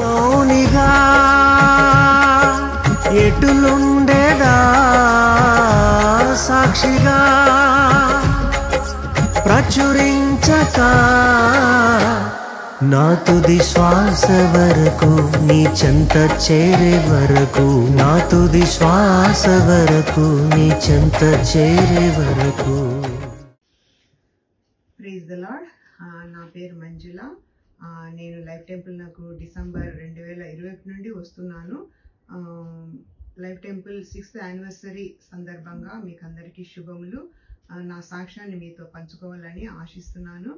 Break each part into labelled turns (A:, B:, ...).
A: మౌనిగా ఎటులుండేదా సాక్షిగా ప్రచురించక నా తుది శ్వాస వరకు నీ చెంత చేరే వరకు నా తుది శ్వాస వరకు నీ చెంత చేరే వరకు.
B: Praise the Lord. నా పేరు మంజుల. నేను లైఫ్ టెంపుల్ నాకు డిసెంబర్ 2020 నుండి వస్తున్నాను. లైఫ్ టెంపుల్ 6th యానివర్సరీ సందర్భంగా మీకు అందరికీ శుభములు. నా సాక్ష్యాన్ని మీతో పంచుకోవాలని ఆశిస్తున్నాను.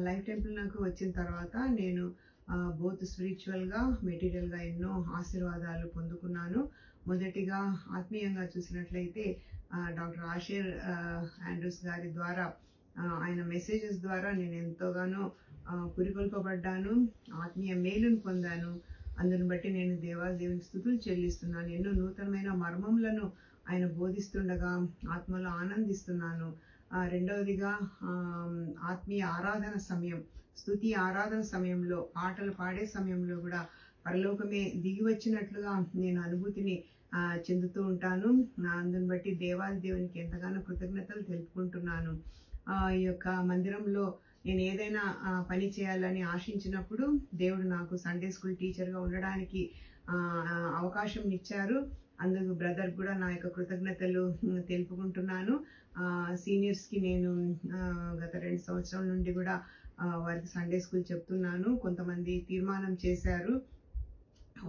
B: లైఫ్ టెంపుల్ నాకు వచ్చిన తర్వాత నేను బోత్ స్పిరిచువల్గా మెటీరియల్గా ఎన్నో ఆశీర్వాదాలు పొందుకున్నాను. మొదటిగా ఆత్మీయంగా చూసినట్లయితే డాక్టర్ ఆషేర్ ఆండ్రూస్ గారి ద్వారా ఆయన మెసేజెస్ ద్వారా నేను ఎంతోగానో పురికొల్పబడ్డాను, ఆత్మీయ మేలును పొందాను. అందుని బట్టి నేను దేవునికి స్తుతులు చెల్లిస్తున్నాను. ఎన్నో నూతనమైన మర్మములను ఆయన బోధిస్తుండగా ఆత్మలో ఆనందిస్తున్నాను. రెండవదిగా ఆత్మీయ ఆరాధన సమయం, స్తుతి ఆరాధన సమయంలో, పాటలు పాడే సమయంలో కూడా పరలోకమే దిగి వచ్చినట్లుగా నేను అనుభూతిని చెందుతూ ఉంటాను. అందుని బట్టి దేవునికి ఎంతగానో కృతజ్ఞతలు తెలుపుకుంటున్నాను. ఈ యొక్క మందిరంలో నేను ఏదైనా పని చేయాలని ఆశించినప్పుడు దేవుడు నాకు సండే స్కూల్ టీచర్గా ఉండడానికి అవకాశం ఇచ్చారు. అందుకు బ్రదర్ కూడా నా యొక్క కృతజ్ఞతలు తెలుపుకుంటున్నాను. సీనియర్స్కి నేను గత 2 సంవత్సరాల నుండి కూడా వారికి సండే స్కూల్ చెప్తున్నాను. కొంతమంది తీర్మానం చేశారు.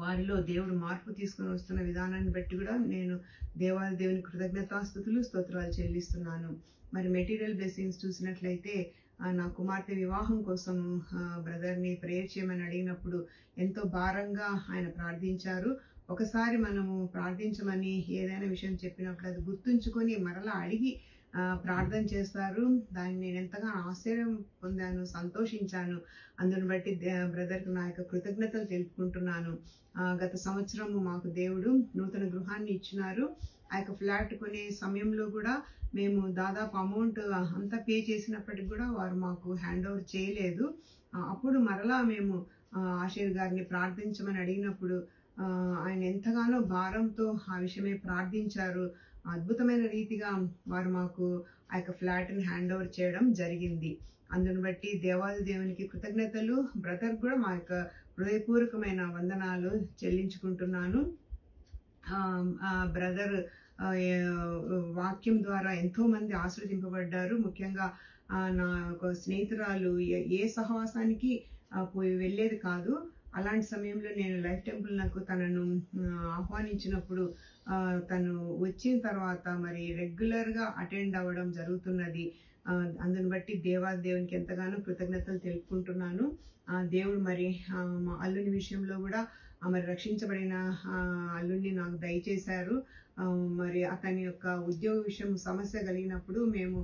B: వారిలో దేవుడు మార్పు తీసుకొని వస్తున్న విధానాన్ని బట్టి కూడా నేను దేవునికి కృతజ్ఞతాస్తుతులు స్తోత్రాలు చెల్లిస్తున్నాను. మరి మెటీరియల్ బ్లెస్సింగ్స్ చూసినట్లయితే నా కుమార్తె వివాహం కోసం బ్రదర్ని ప్రేయర్ చేయమని అడిగినప్పుడు ఎంతో భారంగా ఆయన ప్రార్థించారు. ఒకసారి మనము ప్రార్థించమని ఏదైనా విషయం చెప్పినప్పుడు అది గుర్తుంచుకొని మరలా అడిగి ప్రార్థన చేస్తారు. దాన్ని నేను ఎంతగానో ఆశ్చర్యం పొందాను, సంతోషించాను. అందుని బట్టి బ్రదర్కి నా యొక్క కృతజ్ఞతలు తెలుపుకుంటున్నాను. గత సంవత్సరము మాకు దేవుడు నూతన గృహాన్ని ఇచ్చినారు. ఆ యొక్క ఫ్లాట్ కొనే సమయంలో కూడా మేము దాదాపు అమౌంట్ అంతా పే చేసినప్పటికి కూడా వారు మాకు హ్యాండ్ ఓవర్ చేయలేదు. అప్పుడు మరలా మేము ఆషేర్ గారిని ప్రార్థించమని అడిగినప్పుడు ఆయన ఎంతగానో భారంతో ఆ విషయమే ప్రార్థించారు. అద్భుతమైన రీతిగా వారు మాకు ఆ యొక్క ఫ్లాట్ని హ్యాండ్ ఓవర్ చేయడం జరిగింది. అందుని బట్టి దేవునికి కృతజ్ఞతలు. బ్రదర్ కూడా మా యొక్క హృదయపూర్వకమైన వందనాలు చెల్లించుకుంటున్నాను. బ్రదర్ వాక్యం ద్వారా ఎంతో మంది ఆశీర్వదింపబడ్డారు. ముఖ్యంగా నా ఒక స్నేహితురాలు ఏ సహవాసానికి పోయి వెళ్ళేది కాదు. అలాంటి సమయంలో నేను లైఫ్ టెంపుల్ నాకు తనను ఆహ్వానించినప్పుడు తను వచ్చిన తర్వాత మరి రెగ్యులర్గా అటెండ్ అవ్వడం జరుగుతున్నది. అందుని బట్టి దేవునికి ఎంతగానో కృతజ్ఞతలు తెలుపుకుంటున్నాను. దేవుడు మరి మా అల్లుని విషయంలో కూడా మరి రక్షించబడిన అల్లుని నాకు దయచేశారు. మరి అతని యొక్క ఉద్యోగ విషయం సమస్య కలిగినప్పుడు మేము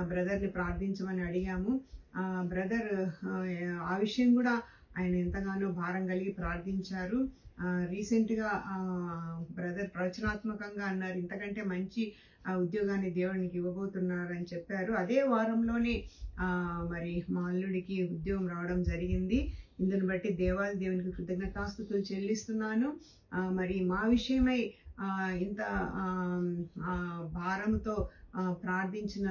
B: బ్రదర్ని ప్రార్థించమని అడిగాము. బ్రదర్ ఆ విషయం కూడా ఆయన ఎంతగానో భారం కలిగి ప్రార్థించారు. రీసెంట్గా బ్రదర్ ప్రవచనాత్మకంగా అన్నారు, ఇంతకంటే మంచి ఉద్యోగాన్ని దేవునికి ఇవ్వబోతున్నారని చెప్పారు. అదే వారంలోనే మరి మా అల్లుడికి ఉద్యోగం రావడం జరిగింది. ఇందుని బట్టి దేవునికి కృతజ్ఞతాస్తుతులు చెల్లిస్తున్నాను. మరి మా విషయమై ఇంత భారంతో ప్రార్థించిన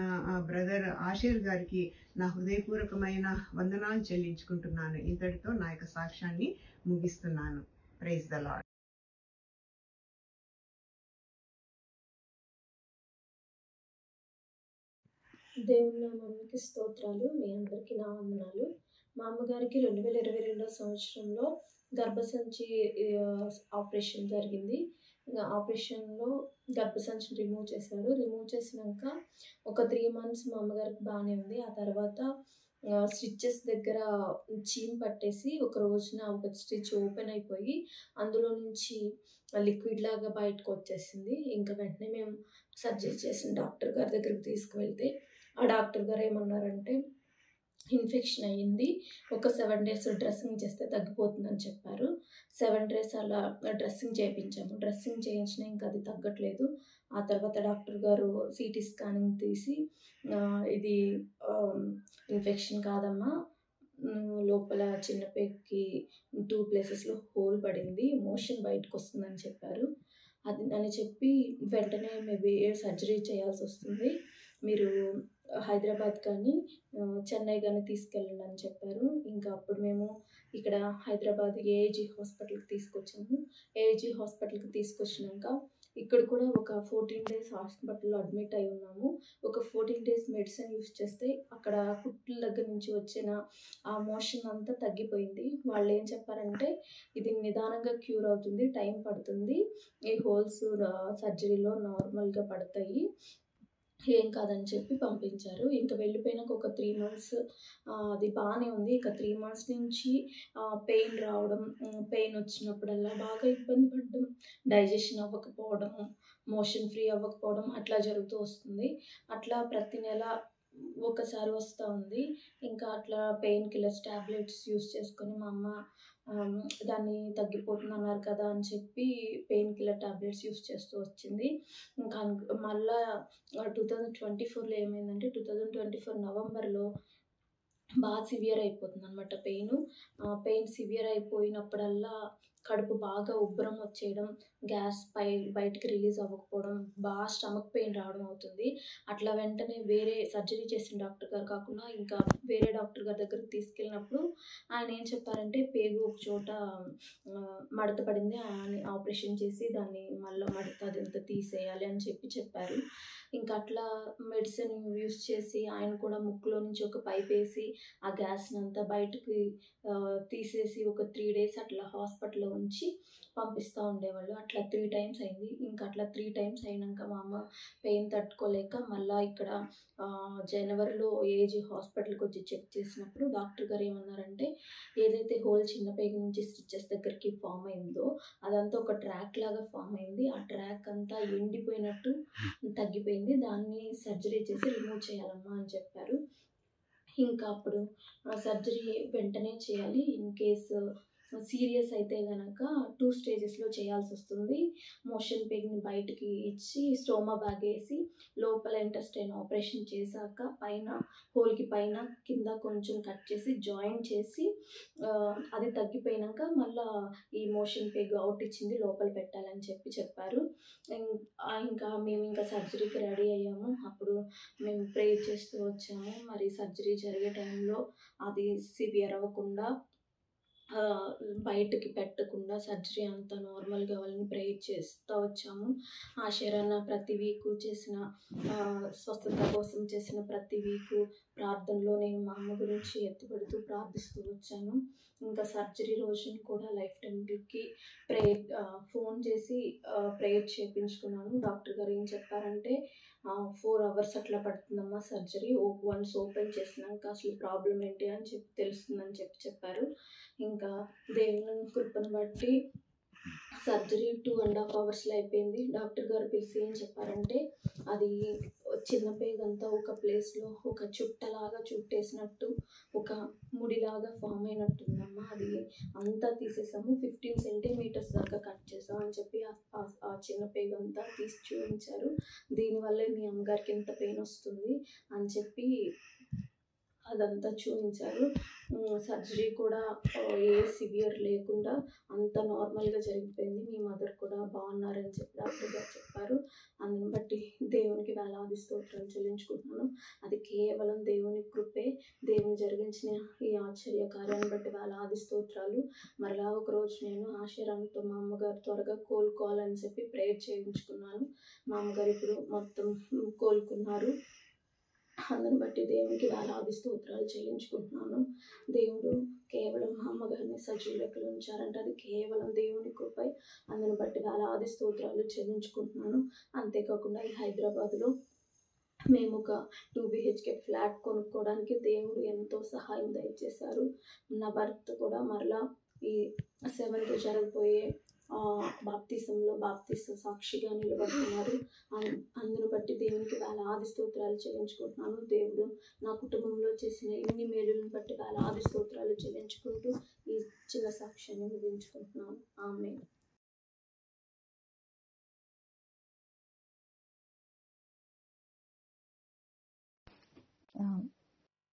B: బ్రదర్ ఆషేర్ గారికి నా హృదయపూర్వకమైన వందనాలు చెల్లించుకుంటున్నాను. ఇంతటితో నా యొక్క సాక్ష్యాన్ని ముగిస్తున్నాను. Praise the Lord.
C: దేవుని నామానికి స్తోత్రాలు. మీ అందరికీ నా వందనాలు. మా అమ్మగారికి 2022 సంవత్సరంలో గర్భసంచి ఆపరేషన్ జరిగింది. ఆపరేషన్లో గర్భసంచిని రిమూవ్ చేశారు. రిమూవ్ చేసినాక ఒక 3 months మా అమ్మగారికి బాగానే ఉంది. ఆ తర్వాత స్టిచ్చెస్ దగ్గర చీమ్ పట్టేసి ఒక రోజున ఒక స్టిచ్ ఓపెన్ అయిపోయి అందులో నుంచి లిక్విడ్ లాగా బయటకు వచ్చేసింది. ఇంకా వెంటనే మేము సర్జరీ చేసిన డాక్టర్ గారి దగ్గరికి తీసుకువెళ్తే ఆ డాక్టర్ గారు ఏమన్నారంటే ఇన్ఫెక్షన్ అయ్యింది, ఒక 7 days డ్రెస్సింగ్ చేస్తే తగ్గిపోతుందని చెప్పారు. 7 days అలా డ్రెస్సింగ్ చేయించాము. డ్రెస్సింగ్ చేయించినా ఇంకా అది తగ్గట్లేదు. ఆ తర్వాత డాక్టర్ గారు CT స్కానింగ్ తీసి ఇది ఇన్ఫెక్షన్ కాదమ్మా, లోపల చిన్న పేగుకి 2 ప్లేసెస్‌లో హోల్ పడింది. మోషన్ బయటకొస్తుందని చెప్పారు. అది అని చెప్పి వెంటనే మేబీ సర్జరీ చేయాల్సొస్తుంది. మీరు హైదరాబాద్ కానీ చెన్నై గాని తీసుకెళ్ళండి అని చెప్పారు. ఇంకా అప్పుడు మేము ఇక్కడ హైదరాబాద్ ఏఐజీ హాస్పిటల్‌కి తీసుకొచ్చాము. ఏఐజీ హాస్పిటల్‌కి తీసుకొచ్చినాక ఇక్కడ కూడా ఒక 14 డేస్ హాస్పిటల్‌లో అడ్మిట్ అయి ఉన్నాము. ఒక 14 డేస్ మెడిసిన్ యూజ్ చేస్తే అక్కడ కుట్ల దగ్గర నుంచి వచ్చిన ఆ మోషన్ అంతా తగ్గిపోయింది. వాళ్ళేం చెప్పారంటే, ఇది నిదానంగా క్యూర్ అవుతుంది, టైం పడుతుంది. ఈ హోల్స్ సర్జరీలో నార్మల్‌గా పడతాయి. ఏం కాదని చెప్పి పంపించారు. ఇంక వెళ్ళిపోయినాక ఒక 3 మంత్స్ అది బానే ఉంది. ఇక 3 మంత్స్ నుంచి పెయిన్ రావడం, పెయిన్ వచ్చినప్పుడల్లా బాగా ఇబ్బంది పడడం, డైజెషన్ అవ్వకపోవడము, మోషన్ ఫ్రీ అవ్వకపోవడం అట్లా జరుగుతూ వస్తుంది. అట్లా ప్రతి నెల ఒకసారి వస్తా ఉంది. ఇంకా అట్లా పెయిన్ కిల్లర్స్ టాబ్లెట్స్ యూజ్ చేసుకొని మా అమ్మ దాన్ని తగ్గిపోతుందన్నారు కదా అని చెప్పి పెయిన్ కిల్లర్ టాబ్లెట్స్ యూజ్ చేస్తూ వచ్చింది. ఇంకా మళ్ళా 2024లో ఏమైందంటే 2024 నవంబర్‌లో బాగా సివియర్ అయిపోతుందనమాట పెయిను. పెయిన్ సివియర్ అయిపోయినప్పుడల్లా కడుపు బాగా ఉబ్బరం వచ్చేయడం, గ్యాస్ బయటికి రిలీజ్ అవ్వకపోవడం, బాగా స్టమక్ పెయిన్ రావడం అవుతుంది. అట్లా వెంటనే వేరే సర్జరీ చేసిన డాక్టర్ గారు కాకుండా ఇంకా వేరే డాక్టర్ గారి దగ్గరికి తీసుకెళ్ళినప్పుడు ఆయన ఏం చెప్పారంటే పేగు ఒక చోట మడత పడింది. ఆపరేషన్ చేసి దాన్ని మళ్ళా మడత అదంతా తీసేయాలి అని చెప్పారు. ఇంకా అట్లా మెడిసిన్ యూజ్ చేసి ఆయన కూడా ముక్కులో నుంచి ఒక పైప్ వేసి ఆ గ్యాస్‌నంతా బయటకి తీసేసి ఒక 3 డేస్ అట్లా హాస్పిటల్‌లో ఉంచి పంపిస్తూ ఉండేవాళ్ళు. అట్లా 3 టైమ్స్ అయింది. ఇంకా అట్లా 3 టైమ్స్ అయినాక మా అమ్మ పెయిన్ తట్టుకోలేక మళ్ళా ఇక్కడ జనవరిలో ఏజీ హాస్పిటల్‌కి వచ్చి చెక్ చేసినప్పుడు డాక్టర్ గారు ఏమన్నారంటే, ఏదైతే హోల్ చిన్న పేగు నుంచి స్టిచెస్ దగ్గరికి ఫామ్ అయిందో అదంతా ఒక ట్రాక్ లాగా ఫామ్ అయింది. ఆ ట్రాక్ అంతా ఎండిపోయినట్టు తగ్గిపోయింది. దాన్ని సర్జరీ చేసి రిమూవ్ చేయాలమ్మా అని చెప్పారు. ఇంకా అప్పుడు సర్జరీ వెంటనే చేయాలి. ఇన్ కేస్ సీరియస్ అయితే గనక 2 స్టేజెస్‌లో చేయాల్సొస్తుంది. మోషన్ పెయిన్‌ని బయటికి ఇచ్చి స్టోమా బ్యాగ్ ఏసి లోపల ఇంటెస్టైన్ ఆపరేషన్ చేశాక పైన హోల్‌కి పైన కింద కొంచెం కట్ చేసి జాయింట్ చేసి అది తగ్గిపోయినాక మళ్ళా ఈ మోషన్ పెగ్ అవుట్ ఇచ్చింది లోపల పెట్టాలని చెప్పారు. ఇంకా మేము ఇంకా సర్జరీకి రెడీ అయ్యాము. అప్పుడు మేము ప్రేయర్ చేస్తూ వచ్చాము. మరి సర్జరీ జరిగే టైంలో అది సివియర్ అవ్వకుండా బయటకి పెట్టకుండా సర్జరీ అంతా నార్మల్గా వాళ్ళని ప్రేయర్ చేస్తూ వచ్చాము. ఆశీర్వాద ప్రతి వీకు చేసిన స్వస్థత కోసం చేసిన ప్రతి వీకు ప్రార్థనలో నేను మా అమ్మ గురించి ఎత్తుపడుతూ ప్రార్థిస్తూ వచ్చాను. ఇంకా సర్జరీ రోజున కూడా లైఫ్ టైంకి ఫోన్ చేసి ప్రేయర్ చేయించుకున్నాను. డాక్టర్ గారు ఏం చెప్పారంటే 4 అవర్స్ అట్లా పడుతుందమ్మా సర్జరీ. వన్స్ ఓపెన్ చేసినాక అసలు ప్రాబ్లం ఏంటి అని తెలుస్తుందని చెప్పారు. ఇంకా దేవుని కృపను బట్టి సర్జరీ 2.5 అవర్స్‌లో అయిపోయింది. డాక్టర్ గారు పిలిచి ఏం చెప్పారంటే, అది చిన్న పేగంతా ఒక ప్లేస్‌లో ఒక చుట్టలాగా చుట్టేసినట్టు ఒక ముడిలాగా ఫామ్ అయినట్టుందమ్మా. అది అంతా తీసేసాము. 15 సెంటీమీటర్స్ దాకా కట్ చేసాం అని చెప్పి ఆ చిన్న పేగంతా తీసి చూపించారు. దీనివల్లే మీ అమ్మగారికి ఇంత పెయిన్ వస్తుంది అని చెప్పి అదంతా చూపించారు. సర్జరీ కూడా ఏ సివియర్ లేకుండా అంత నార్మల్గా జరిగిపోయింది. మీ మదర్ కూడా బాగున్నారని చెప్పి డాక్టర్ గారు చెప్పారు. అందుని బట్టి దేవునికి వేలాది స్తోత్రాలు చెల్లించుకుంటున్నాను. అది కేవలం దేవుని కృపే. దేవుని జరిగించిన ఈ ఆశ్చర్య కార్యాన్ని బట్టి వేలాది స్తోత్రాలు. మరలా ఒకరోజు నేను ఆశీర్వాదంతో మా అమ్మగారు త్వరగా కోలుకోవాలని చెప్పి ప్రేయర్ చేయించుకున్నాను. మా అమ్మగారు ఇప్పుడు మొత్తం కోలుకున్నారు. అందుని బట్టి దేవునికి వేలాది స్తోత్రాలు చెల్లించుకుంటున్నాను. దేవుడు కేవలం మా అమ్మగారిని సజీవ లెక్కలో ఉంచారంటే అది కేవలం దేవుని కృపై. అందుని బట్టి వేలాది స్తోత్రాలు చెల్లించుకుంటున్నాను. అంతేకాకుండా ఈ హైదరాబాద్లో మేము ఒక 2 BHK ఫ్లాట్ కొనుక్కోవడానికి దేవుడు ఎంతో సహాయం దయచేశారు. నా భర్త కూడా మరలా ఈ 7th జరగబోయే బాప్తిసం సాక్షిగా నిలబడుతున్నారు. అందును బట్టి దేవునికి వేలాది స్తోత్రాలు చెల్లించుకుంటున్నాను. దేవుడు నా కుటుంబంలో చేసిన ఇన్ని మేలులను బట్టి వేలాది స్తోత్రాలు చెల్లించుకుంటూ ఈ చిన్న సాక్ష్యాన్ని ముగించుకుంటున్నాను. ఆమేన్.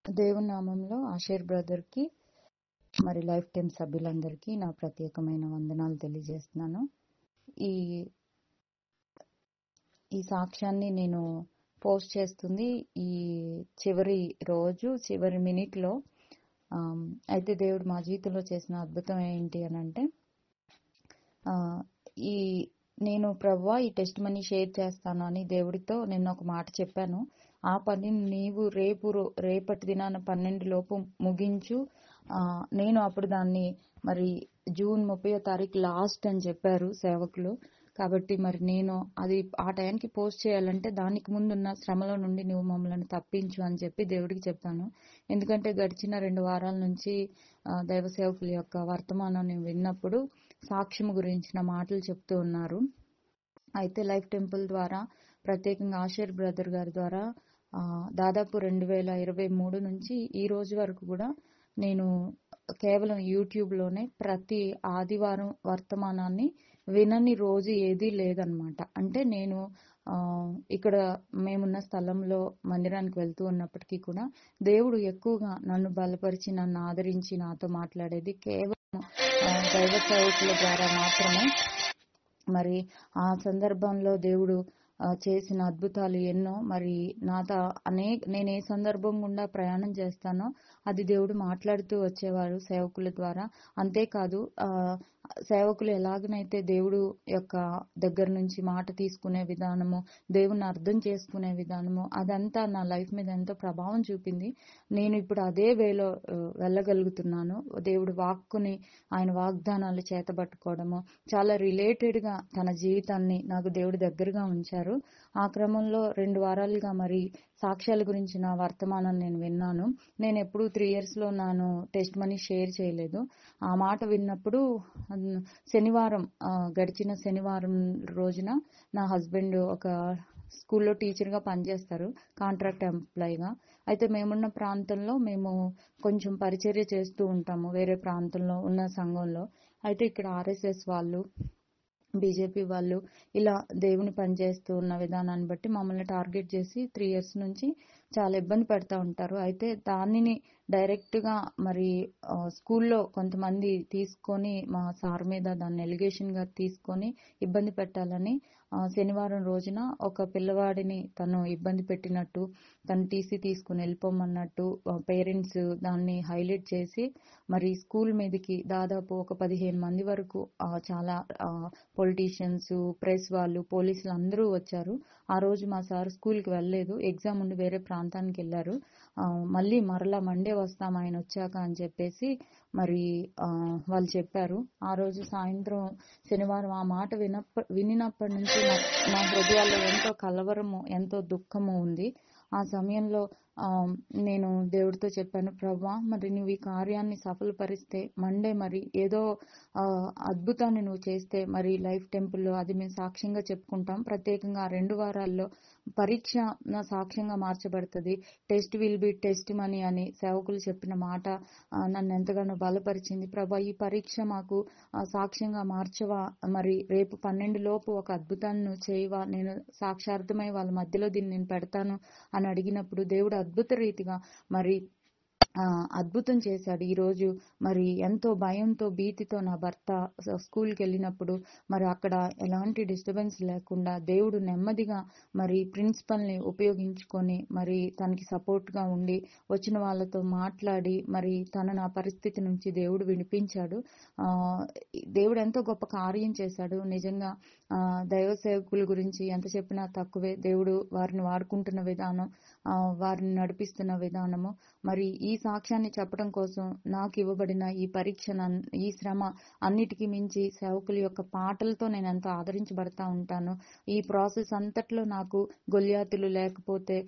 D: దేవుని నామంలో ఆషేర్ బ్రదర్కి మరి లైఫ్ టైం సభ్యులందరికీ నా ప్రత్యేకమైన వందనాలు తెలియజేస్తున్నాను. ఈ ఈ సాక్ష్యాన్ని నేను పోస్ట్ చేస్తుంది ఈ చివరి రోజు, చివరి మినిట్లో. అయితే దేవుడు మా జీవితంలో చేసిన అద్భుతం ఏంటి అని అంటే, ఈ నేను ప్రభువా ఈ టెస్ట్ మనీ షేర్ చేస్తాను అని దేవుడితో నిన్న ఒక మాట చెప్పాను. ఆ పనిని నీవు రేపటి దినాన 12 లోపు ముగించు. నేను అప్పుడు దాన్ని మరి జూన్ 30వ తారీఖు లాస్ట్ అని చెప్పారు సేవకులు. కాబట్టి మరి నేను అది ఆ టైంకి పోస్ట్ చేయాలంటే దానికి ముందున్న శ్రమలో నుండి నువ్వు మమ్మల్ని తప్పించు అని చెప్పి దేవుడికి చెప్పాను. ఎందుకంటే గడిచిన 2 వారాల నుంచి దైవ సేవకుల యొక్క వర్తమానాన్ని విన్నప్పుడు సాక్ష్యం గురించిన మాటలు చెప్తూ ఉన్నారు. అయితే లైఫ్ టెంపుల్ ద్వారా, ప్రత్యేకంగా ఆషర్ బ్రదర్ గారి ద్వారా దాదాపు 2023 నుంచి ఈ రోజు వరకు కూడా నేను కేవలం యూట్యూబ్లోనే ప్రతి ఆదివారం వర్తమానాన్ని వినని రోజు ఏదీ లేదనమాట. అంటే నేను ఇక్కడ మేమున్న స్థలంలో మందిరానికి వెళ్తూ ఉన్నప్పటికీ కూడా దేవుడు ఎక్కువగా నన్ను బలపరిచి, నన్ను ఆదరించి, నాతో మాట్లాడేది కేవలం దైవ సేవకుల ద్వారా మాత్రమే. మరి ఆ సందర్భంలో దేవుడు చేసిన అద్భుతాలు ఎన్నో. మరి నేను ఏ సందర్భం గుండా ప్రయాణం చేస్తానో అది దేవుడు మాట్లాడుతూ వచ్చేవారు సేవకుల ద్వారా. అంతేకాదు సేవకులు ఎలాగనైతే దేవుడు యొక్క దగ్గర నుంచి మాట తీసుకునే విధానము, దేవుని అర్థం చేసుకునే విధానము, అదంతా నా లైఫ్ మీద ఎంతో ప్రభావం చూపింది. నేను ఇప్పుడు అదే వేలో వెళ్ళగలుగుతున్నాను. దేవుడు వాక్కుని, ఆయన వాగ్దానాలు చేతబట్టుకోవడము, చాలా రిలేటెడ్గా తన జీవితాన్ని నాకు దేవుడు దగ్గరగా ఉంచారు. ఆ క్రమంలో 2 వారాలుగా మరి సాక్ష్యాల గురించి నా వర్తమానం నేను విన్నాను. నేను ఎప్పుడు 3 yearsలో నాను టెస్ట్ మనీ షేర్ చేయలేదు. ఆ మాట విన్నప్పుడు గడిచిన శనివారం రోజున నా హస్బెండ్ ఒక స్కూల్లో టీచర్గా పనిచేస్తారు, కాంట్రాక్ట్ ఎంప్లాయీగా. అయితే మేమున్న ప్రాంతంలో మేము కొంచెం పరిచర్య చేస్తూ ఉంటాము వేరే ప్రాంతంలో ఉన్న సంఘంలో. అయితే ఇక్కడ RSS వాళ్ళు, బీజేపీ వాళ్ళు ఇలా దేవుని పనిచేస్తూ ఉన్న విధానాన్ని బట్టి మమ్మల్ని టార్గెట్ చేసి 3 years నుంచి చాలా ఇబ్బంది పెడతా ఉంటారు. అయితే దానిని డైరెక్ట్గా మరి స్కూల్లో కొంతమంది తీసుకొని మా సార్ మీద దాన్ని ఎలిగేషన్గా తీసుకొని ఇబ్బంది పెట్టాలని శనివారం రోజున ఒక పిల్లవాడిని తను ఇబ్బంది పెట్టినట్టు, తను టీసీ తీసుకుని వెళ్ళిపోమన్నట్టు పేరెంట్స్ దాన్ని హైలైట్ చేసి మరి స్కూల్ మీదకి దాదాపు ఒక 15 మంది వరకు చాలా పొలిటీషియన్స్, ప్రెస్ వాళ్ళు, పోలీసులు అందరూ వచ్చారు. ఆ రోజు మా సార్ స్కూల్కి వెళ్ళలేదు, ఎగ్జామ్ ఉండి వేరే ప్రాంతానికి వెళ్ళారు. మళ్ళీ మరలా మండే వస్తాం ఆయన వచ్చాక అని చెప్పేసి మరి వాళ్ళు చెప్పారు. ఆ రోజు సాయంత్రం శనివారం ఆ మాట వినినప్పటి నుంచి నా హృదయాల్లో ఎంతో కలవరము, ఎంతో దుఃఖము ఉంది. ఆ సమయంలో నేను దేవుడితో చెప్పాను, ప్రభువా మరి నువ్వు ఈ కార్యాన్ని సఫలపరిస్తే మండే మరి ఏదో అద్భుతాన్ని నువ్వు చేస్తే మరి లైఫ్ టెంపుల్లో అది మేము సాక్ష్యంగా చెప్పుకుంటాం. ప్రత్యేకంగా ఆ 2 వారాల్లో పరీక్ష నా సాక్ష్యంగా మార్చబడుతుంది. Test will be test money అని సేవకులు చెప్పిన మాట నన్ను ఎంతగానో బలపరిచింది. ప్రభా ఈ పరీక్ష మాకు సాక్ష్యంగా మార్చవా, మరి రేపు 12 లోపు ఒక అద్భుతాన్ని నువ్వు చేయవా, నేను సాక్షార్థమై వాళ్ళ మధ్యలో దీన్ని నేను పెడతాను అని అడిగినప్పుడు దేవుడు అద్భుత రీతిగా మరి అద్భుతం చేశాడు. ఈరోజు మరి ఎంతో భయంతో, భీతితో నా భర్త స్కూల్కి వెళ్ళినప్పుడు మరి అక్కడ ఎలాంటి డిస్టర్బెన్స్ లేకుండా దేవుడు నెమ్మదిగా మరి ప్రిన్సిపల్ని ఉపయోగించుకొని మరి తనకి సపోర్ట్గా ఉండి వచ్చిన వాళ్ళతో మాట్లాడి మరి తన పరిస్థితి నుంచి దేవుడు వినిపించాడు. దేవుడు ఎంతో గొప్ప కార్యం చేశాడు. నిజంగా దైవ సేవకుల గురించి ఎంత చెప్పినా తక్కువే. దేవుడు వారిని వాడుకుంటున్న విధానం, వారిని నడిపిస్తున్న విధానము, మరి ఈ సాక్ష్యాన్ని చెప్పడం కోసం నాకు ఇవ్వబడిన ఈ పరీక్ష, ఈ శ్రమ అన్నిటికీ మించి సేవకుల యొక్క పాటలతో నేను ఎంతో ఆదరించబడతా ఉంటాను. ఈ ప్రాసెస్ అంతట్లో నాకు గొల్యాతులు లేకపోతే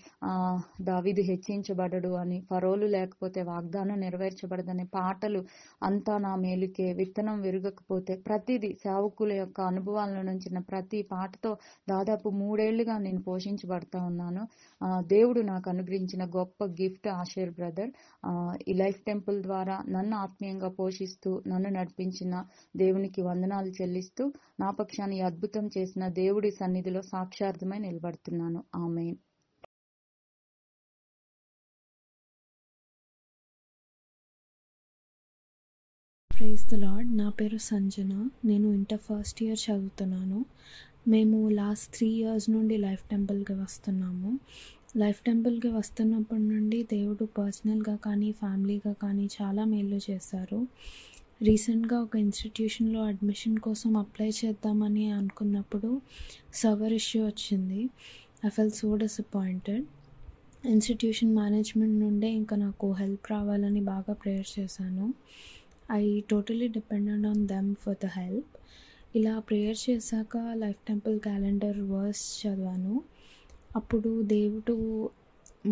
D: దావీదు హెచ్చించబడడు అని, ఫరోలు లేకపోతే వాగ్దానం నెరవేర్చబడదనే పాటలు అంతా నా మేలుకే, విత్తనం విరగకపోతే ప్రతిదీ సేవకుల యొక్క అనుభవాల నుంచి ప్రతి పాటతో దాదాపు 3 ఏళ్లుగా నేను పోషించబడతా ఉన్నాను. దేవుడు నాకు అనుగ్రహించిన గొప్ప గిఫ్ట్ ఆషర్ బ్రదర్. ఈ లైఫ్ టెంపుల్ ద్వారా నన్ను ఆత్మీయంగా పోషిస్తూ నన్ను నడిపించిన దేవునికి వందనాలు చెల్లిస్తూ నా పక్షాన్ని అద్భుతం చేసిన దేవుడి సన్నిధిలో సాక్షార్థమై నిలబడుతున్నాను. ఆమేన్.
E: Praise the Lord. నా పేరు సంజన. నేను ఇంటర్ ఫస్ట్ ఇయర్ చదువుతున్నాను. మేము లాస్ట్ 3 years నుండి లైఫ్ టెంపుల్కి వస్తున్నాము. లైఫ్ టెంపుల్కి వస్తున్నప్పటి నుండి దేవుడు పర్సనల్గా కానీ ఫ్యామిలీగా కానీ చాలా మేలు చేశారు. రీసెంట్గా ఒక ఇన్స్టిట్యూషన్లో అడ్మిషన్ కోసం అప్లై చేద్దామని అనుకున్నప్పుడు సర్వర్ ఇష్యూ వచ్చింది. I fell so disappointed. Institution management నుండే ఇంకా నాకు హెల్ప్ రావాలని బాగా ప్రేయర్ చేశాను. I totally depended on them for the help. ఇలా ప్రేయర్ చేశాక లైఫ్ టెంపుల్ క్యాలెండర్ వర్స్ చదివాను. అప్పుడు దేవుడు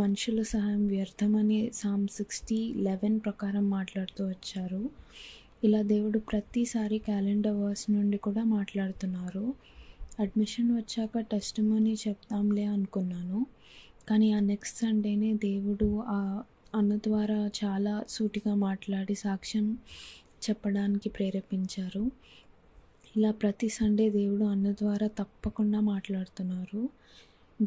E: మనుషుల సహాయం వ్యర్థమని Psalm 60:11 ప్రకారం మాట్లాడుతూ వచ్చారు. ఇలా దేవుడు ప్రతిసారి క్యాలెండర్ వర్స్ నుండి కూడా మాట్లాడుతున్నారు. అడ్మిషన్ వచ్చాక టెస్టిమనీ చెప్తాంలే అనుకున్నాను. కానీ ఆ నెక్స్ట్ సండేనే దేవుడు ఆ అన్న ద్వారా చాలా సూటిగా మాట్లాడి సాక్ష్యం చెప్పడానికి ప్రేరేపించారు. ఇలా ప్రతి సండే దేవుడు అన్న ద్వారా తప్పకుండా మాట్లాడుతున్నారు.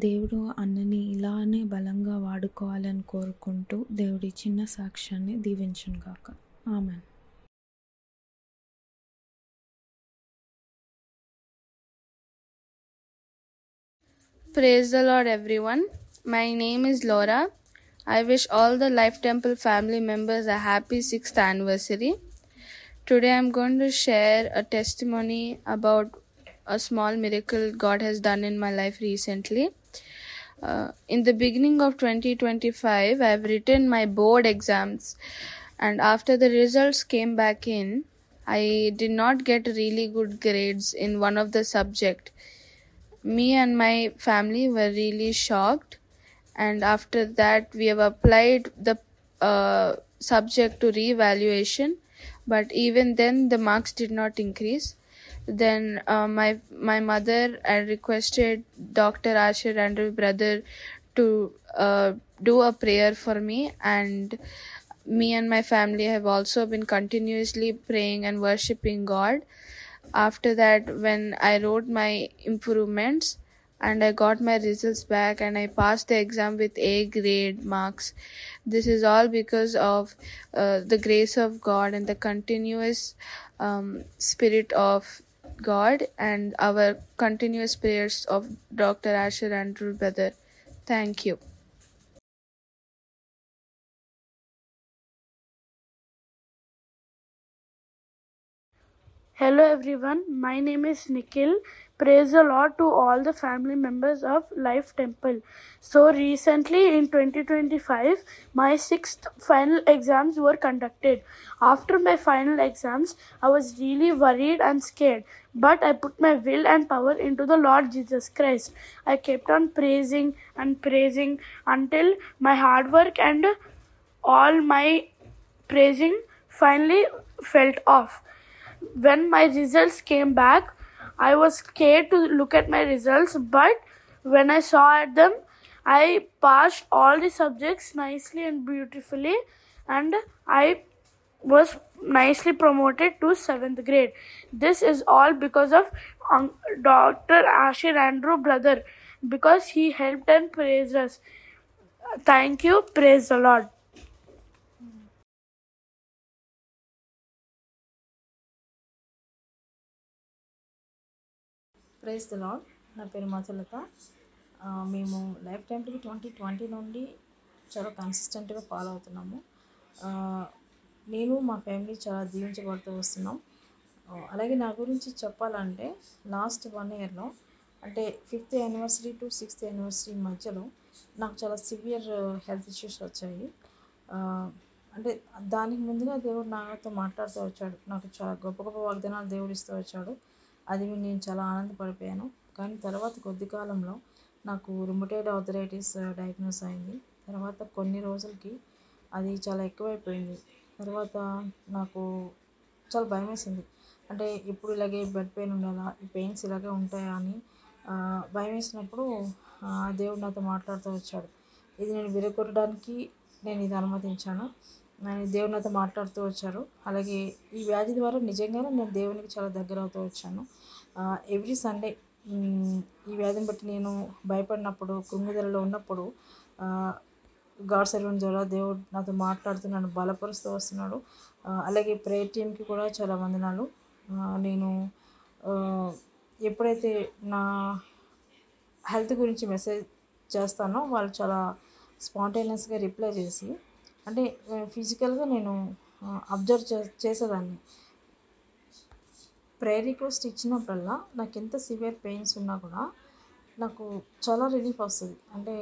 E: దేవుడు అన్నని ఇలానే బలంగా వాడుకోవాలని కోరుకుంటూ దేవుడి చిన్న సాక్ష్యాన్ని దీవించును గాక. Amen.
F: Praise the Lord, everyone. My name is Laura. I wish all the Life Temple family members a happy 6th anniversary. Today I'm going to share a testimony about a small miracle God has done in my life recently. In the beginning of 2025, I've written my board exams, and after the results came back in, I did not get really good grades in one of the subject. Me and my family were really shocked, and after that we have applied the subject to re-evaluation, but even then the marks did not increase. Then my mother requested Dr. Asher Andrew brother to do a prayer for me, and me and my family have also been continuously praying and worshipping God. After that, when I wrote my improvements and I got my results back and I passed the exam with A grade marks, this is all because of the grace of God and the continuous spirit of God and our continuous prayers of Dr. Asher Andrew brother. Thank you.
G: Hello everyone, my name is Nikhil. Praise the Lord to all the family members of Life Temple. So recently in 2025, my 6th final exams were conducted. After my final exams, I was really worried and scared. But I put my will and power into the Lord Jesus Christ. I kept on praising and praising until my hard work and all my praising finally felt off. When my results came back, I was scared to look at my results, but when I saw at them, I passed all the subjects nicely and beautifully, and I was nicely promoted to 7th grade. This is all because of Dr. Asher Andrew brother, because he helped and praised us. Thank you. Praise the Lord.
H: Praise the Lord. నా పేరు మధులత. మేము life టెంపుల్కి 2020 నుండి చాలా కన్సిస్టెంట్గా follow అవుతున్నాము. నేను మా ఫ్యామిలీ చాలా దీవించబడుతూ వస్తున్నాం. అలాగే నా గురించి చెప్పాలంటే లాస్ట్ 1 yearలో అంటే 5th anniversary to 6th anniversary మధ్యలో నాకు చాలా సివియర్ హెల్త్ ఇష్యూస్ వచ్చాయి. అంటే దానికి ముందుగా దేవుడు నాతో మాట్లాడుతూ వచ్చాడు. నాకు చాలా గొప్ప గొప్ప వాగ్దానాలు దేవుడు ఇస్తూ వచ్చాడు. అది నేను చాలా ఆనందపడిపోయాను. కానీ తర్వాత కొద్ది కాలంలో నాకు రుమటైడ్ ఆర్థరైటిస్ డయాగ్నోస్ అయింది. తర్వాత కొన్ని రోజులకి అది చాలా ఎక్కువైపోయింది. తర్వాత నాకు చాలా భయం వేసింది. అంటే ఇప్పుడు ఇలాగే బెడ్ పెయిన్ ఉండాలా, ఈ పెయిన్స్ ఇలాగే ఉంటాయా అని భయం వేసినప్పుడు దేవుడు నాతో మాట్లాడుతూ వచ్చాడు. ఇది నేను విరగొట్టడానికి నేను ఇది అనుమతించాను. దేవుడు నాతో మాట్లాడుతూ వచ్చారు. అలాగే ఈ వ్యాధి ద్వారా నిజంగానే నేను దేవునికి చాలా దగ్గర అవుతూ వచ్చాను. ఎవ్రీ సండే ఈ వ్యాధిని బట్టి నేను భయపడినప్పుడు, కృంగిదలలో ఉన్నప్పుడు గాడ్ సర్వెంట్ ద్వారా దేవుడు నాతో మాట్లాడుతూ నన్ను బలపరుస్తూ వస్తున్నాడు. అలాగే ప్రేయర్ టీమ్కి కూడా చాలా వందనాలు. నేను ఎప్పుడైతే నా హెల్త్ గురించి మెసేజ్ చేస్తానో వాళ్ళు చాలా స్పాంటేనియస్గా రిప్లై చేసి, అంటే ఫిజికల్గా నేను అబ్జర్వ్ చేసేదాన్ని. ప్రేయర్ రిక్వెస్ట్ ఇచ్చినప్పుడల్లా నాకు ఎంత సివియర్ పెయిన్స్ ఉన్నా కూడా నాకు చాలా రిలీఫ్ వస్తుంది. అంటే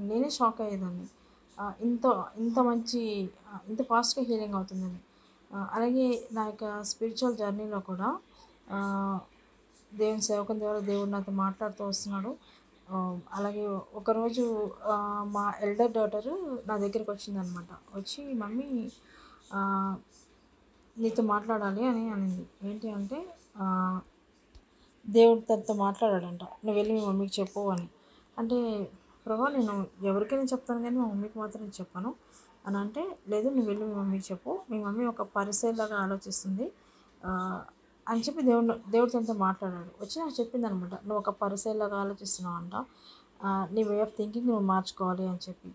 H: నేనే షాక్ అయ్యేదాన్ని, ఇంత ఇంత మంచి ఇంత ఫాస్ట్గా హీలింగ్ అవుతుందని. అలాగే నా యొక్క స్పిరిచువల్ జర్నీలో కూడా దేవుని సేవకం ద్వారా దేవుడు నాతో మాట్లాడుతూ వస్తున్నాడు. అలాగే ఒకరోజు మా ఎల్డర్ డాటరు నా దగ్గరికి వచ్చిందనమాట. వచ్చి మమ్మీ నీతో మాట్లాడాలి అని అనింది. ఏంటి అంటే దేవుడు తనతో మాట్లాడాడంట, నువ్వు వెళ్ళి మీ మమ్మీకి చెప్పు అని. అంటే ప్రభా నేను ఎవరికైనా చెప్తాను కానీ మా మమ్మీకి మాత్రం చెప్పాను అని అంటే, లేదు నువ్వు వెళ్ళి మీ మమ్మీకి చెప్పు, మీ మమ్మీ ఒక పరిసరలాగా ఆలోచిస్తుంది అని చెప్పి దేవుడు తనతో మాట్లాడాడు. వచ్చి నాకు చెప్పింది అనమాట, నువ్వు ఒక పరిసరలాగా ఆలోచిస్తున్నావు అంట, నీ వే ఆఫ్ థింకింగ్ నువ్వు మార్చుకోవాలి అని చెప్పి.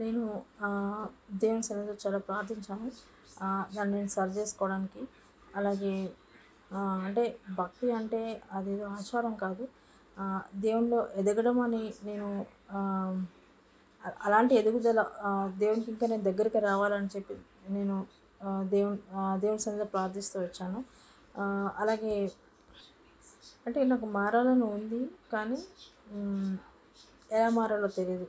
H: నేను దేవుని సన్నిధిలో చాలా ప్రార్థించాను దాన్ని నేను సరి చేసుకోవడానికి. అలాగే అంటే భక్తి అంటే అదేదో ఆచారం కాదు, దేవునిలో ఎదగడం అని నేను అలాంటి ఎదుగుదల దేవునికి ఇంకా నేను దగ్గరికి రావాలని చెప్పి నేను దేవుని సన్నిధిలో ప్రార్థిస్తూ వచ్చాను. అలాగే అంటే నాకు మారాలని ఉంది కానీ ఎలా మారాలో తెలియదు.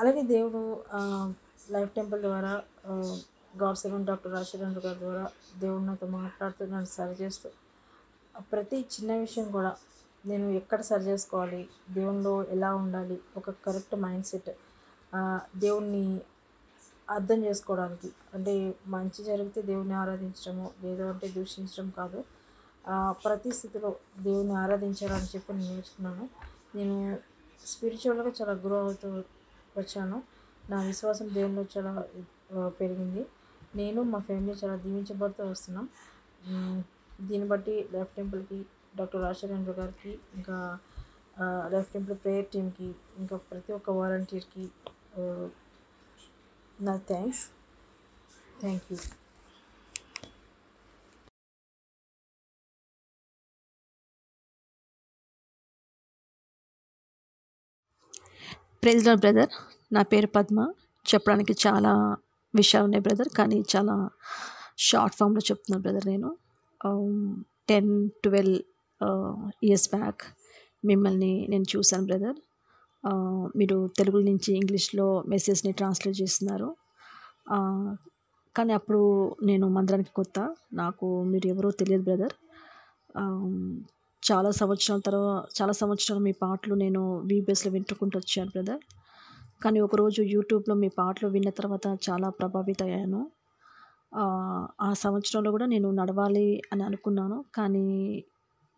H: అలాగే దేవుడు లైఫ్ టెంపుల్ ద్వారా గాడ్ సర్వెంట్ డాక్టర్ రాజశేఖర్ గారి ద్వారా దేవుడు నాతో మాట్లాడుతూ నన్ను సరి చేస్తూ ప్రతి చిన్న విషయం కూడా నేను ఎక్కడ సరి చేసుకోవాలి, దేవునిలో ఎలా ఉండాలి, ఒక కరెక్ట్ మైండ్ సెట్, దేవుణ్ణి అర్థం చేసుకోవడానికి. అంటే మంచి జరిగితే దేవుణ్ణి ఆరాధించడము, లేదు అంటే దూషించడం కాదు, ప్రతి స్థితిలో దేవుణ్ణి ఆరాధించాలని చెప్పి నేను నేర్చుకున్నాను. నేను స్పిరిచువల్గా చాలా గ్రో అవుతూ వచ్చాను. నా విశ్వాసం దేవునిలో చాలా పెరిగింది. నేను మా ఫ్యామిలీ చాలా దీవించబడుతూ వస్తున్నాం. దీన్ని బట్టి లైఫ్ టెంపుల్కి, డాక్టర్ రాజశేఖర్ గారికి, ఇంకా లైఫ్ టెంపుల్ ప్రేయర్ టీమ్కి, ఇంకా ప్రతి ఒక్క వాలంటీర్కి నా thank you.
I: Praise Lord brother. నా పేరు పద్మ. చెప్పడానికి చాలా విషయాలు ఉన్నాయి బ్రదర్, కానీ చాలా షార్ట్ ఫామ్లో చెప్తున్నాను బ్రదర్. నేను 10-12 ఇయర్స్ బ్యాక్ మిమ్మల్ని నేను చూశాను బ్రదర్. మీరు తెలుగు నుంచి ఇంగ్లీష్లో మెసేజ్ని ట్రాన్స్లేట్ చేస్తున్నారు. కానీ అప్పుడు నేను మందిరానికి కొత్త, నాకు మీరు ఎవరో తెలియదు బ్రదర్. చాలా సంవత్సరాలు మీ పాటలు నేను వీబీఎస్లో వింటుకుంటూ వచ్చాను బ్రదర్. కానీ ఒకరోజు యూట్యూబ్లో మీ పాటలు విన్న తర్వాత చాలా ప్రభావిత అయ్యాను. ఆ సంవత్సరంలో కూడా నేను నడవాలి అని అనుకున్నాను, కానీ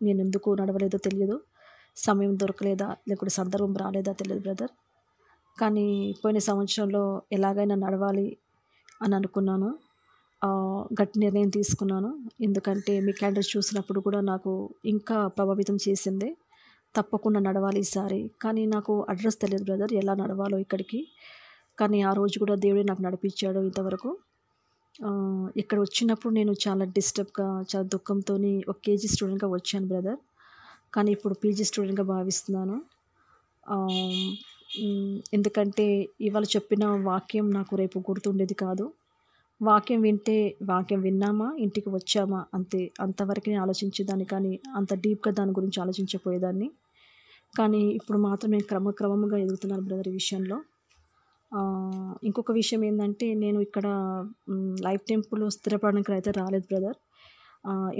I: నేను ఎందుకు నడవలేదో తెలియదు. సమయం దొరకలేదా లేకపోతే సందర్భం రాలేదా తెలియదు బ్రదర్. కానీ పోయిన సంవత్సరంలో ఎలాగైనా నడవాలి అని అనుకున్నాను. గట్టి నిర్ణయం తీసుకున్నాను. ఎందుకంటే మీ క్యాలెండర్ చూసినప్పుడు కూడా నాకు ఇంకా ప్రభావితం చేసింది. తప్పకుండా నడవాలి ఈసారి. కానీ నాకు అడ్రస్ తెలియదు బ్రదర్, ఎలా నడవాలో ఇక్కడికి. కానీ ఆ రోజు కూడా దేవుడే నాకు నడిపించాడు ఇంతవరకు. ఇక్కడ వచ్చినప్పుడు నేను చాలా డిస్టర్బ్గా, చాలా దుఃఖంతో ఒక కేజీ స్టూడెంట్గా వచ్చాను బ్రదర్. కానీ ఇప్పుడు పీజీ స్టూడెంట్గా భావిస్తున్నాను. ఎందుకంటే ఇవాళ చెప్పిన వాక్యం నాకు రేపు గుర్తుండేది కాదు. వాక్యం విన్నామా, ఇంటికి వచ్చామా అంతే, అంతవరకు నేను ఆలోచించేదాన్ని. కానీ అంత డీప్గా దాని గురించి ఆలోచించపోయేదాన్ని. కానీ ఇప్పుడు మాత్రం నేను క్రమక్రమంగా ఎదుగుతున్నాను బ్రదర్ ఈ విషయంలో. ఇంకొక విషయం ఏంటంటే, నేను ఇక్కడ లైఫ్ టెంపుల్ స్థిరపడడానికి అయితే రాలేదు బ్రదర్.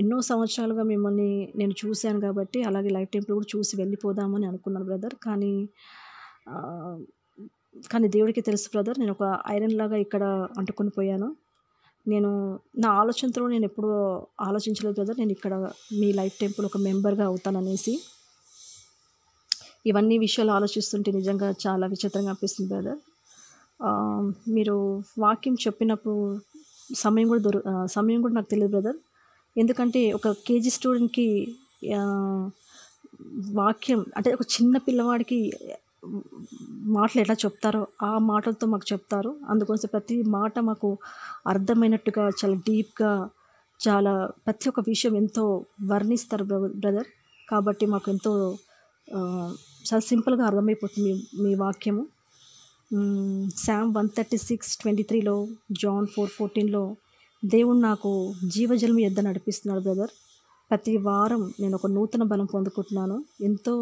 I: ఎన్నో సంవత్సరాలుగా మిమ్మల్ని నేను చూశాను కాబట్టి అలాగే లైఫ్ టెంపుల్ కూడా చూసి వెళ్ళిపోదామని అనుకున్నాను బ్రదర్. కానీ దేవుడికి తెలుసు బ్రదర్, నేను ఒక ఐరన్ లాగా ఇక్కడ అంటుకొని పోయాను. నేను నా ఆలోచనతో నేను ఎప్పుడూ ఆలోచించలేదు బ్రదర్, నేను ఇక్కడ మీ లైఫ్ టెంపుల్ ఒక మెంబర్గా అవుతాననేసి. ఇవన్నీ విషయాలు ఆలోచిస్తుంటే నిజంగా చాలా విచిత్రంగా అనిపిస్తుంది బ్రదర్. మీరు వాక్యం చెప్పినప్పుడు సమయం కూడా నాకు తెలియదు బ్రదర్. ఎందుకంటే ఒక కేజీ స్టూడెంట్కి వాక్యం అంటే ఒక చిన్న పిల్లవాడికి మాటలు ఎట్లా చెప్తారో ఆ మాటలతో మాకు చెప్తారు. అందుకోసం ప్రతి మాట మాకు అర్థమైనట్టుగా చాలా డీప్‌గా చాలా ప్రతి ఒక్క విషయం ఎంతో వర్ణిస్తారు బ్రదర్. కాబట్టి మాకు ఎంతో చాలా సింపుల్‌గా అర్థమైపోతుంది మీ వాక్యము. సామ్ 136:23లో, జాన్ 4:14లో దేవుడు నాకు జీవజలం యొద్ద నడిపిస్తున్నాడు బ్రదర్. ప్రతి వారం నేను ఒక నూతన బలం పొందుకుంటున్నాను. ఎంతో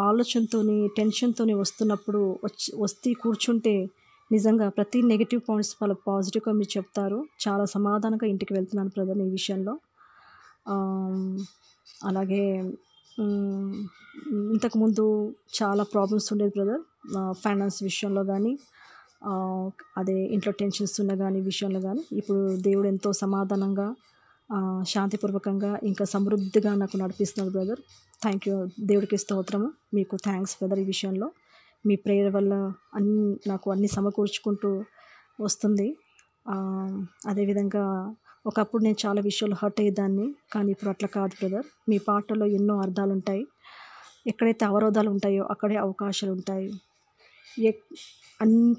I: ఆలోచనతోని టెన్షన్‌తోని వస్తున్నప్పుడు వస్తే కూర్చుంటే నిజంగా ప్రతి నెగెటివ్ పాయింట్స్ చాలా పాజిటివ్‌గా మీరు చెప్తారు. చాలా సమాధానంగా ఇంటికి వెళ్తున్నాను బ్రదర్ ఈ విషయంలో. అలాగే ఇంతకుముందు చాలా ప్రాబ్లమ్స్ ఉండేది బ్రదర్. ఫైనాన్స్ విషయంలో కానీ, అదే ఇంట్లో టెన్షన్స్ ఉన్న కానీ విషయంలో కానీ, ఇప్పుడు దేవుడు ఎంతో సమాధానంగా శాంతిపూర్వకంగా ఇంకా సమృద్ధిగా నాకు నడిపిస్తున్నాడు బ్రదర్. Thank you. దేవుడికి స్తోత్రము. మీకు థ్యాంక్స్ బ్రదర్. ఈ విషయంలో మీ ప్రేయర్ వల్ల నాకు అన్నీ సమకూర్చుకుంటూ వస్తుంది. అదేవిధంగా ఒకప్పుడు నేను చాలా విషయాలు హర్ట్ అయ్యేదాన్ని, కానీ ఇప్పుడు అట్లా కాదు బ్రదర్. మీ పాటల్లో ఎన్నో అర్థాలు ఉంటాయి. ఎక్కడైతే అవరోధాలు ఉంటాయో అక్కడే అవకాశాలు ఉంటాయి.